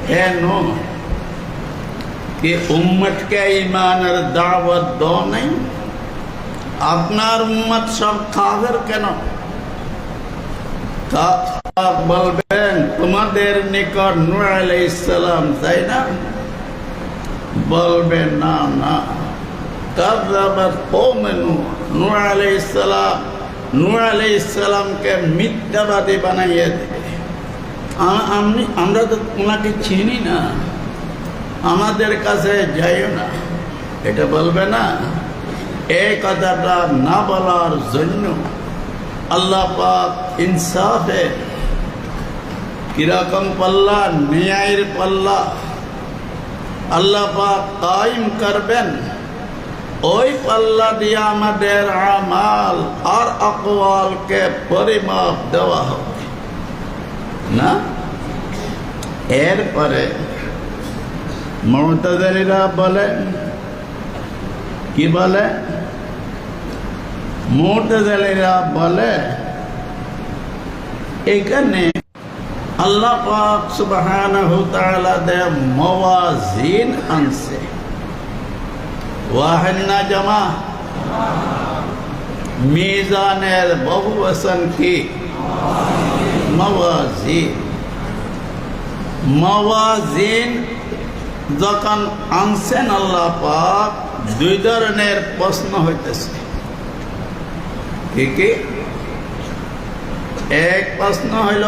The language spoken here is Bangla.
হে নূহ कि उम्मत के ईमाনের দাওয়াত দাও নাই আপনার উম্মত সব কাফের কেন বলবেন তোমাদের নিকট নূহ আলাইহিস সালাম তাই না বলবেন না না কাযাবাত কওম নূহ আলাইহিস সালাম নূহ আলাইহিস সালামকে মিথ্যাবাদী বানাইয়ে দিবে আমরা তো ওনাকে চিনি না আমাদের কাছে যাইও না এটা বলবে না এই কথাটা না বলার জন্য আল্লাহ পাক ইনসাফে কিরকম পাল্লা ন্যায়ের পাল্লা আল্লাহ পাক কায়েম করবেন ওই পাল্লা দিয়ে আমাদের আমাল আর আকওয়ালকে পরিমাপ দেওয়া হবে না এরপরে মুতাজিলিরা বলে কি বলে মুতাজিলিরা বলে এখানে আল্লাহ পাক সুবহানাহু তাআলা দে মাওয়াজিন আনছে ওয়াহিদ না জামা মিজানের বহুবচন কি মাওয়াজিন মাওয়াজিন যখন আনছেন আল্লাহ পাক দুই ধরনের প্রশ্ন হইতেছে কি কি এক প্রশ্ন হইল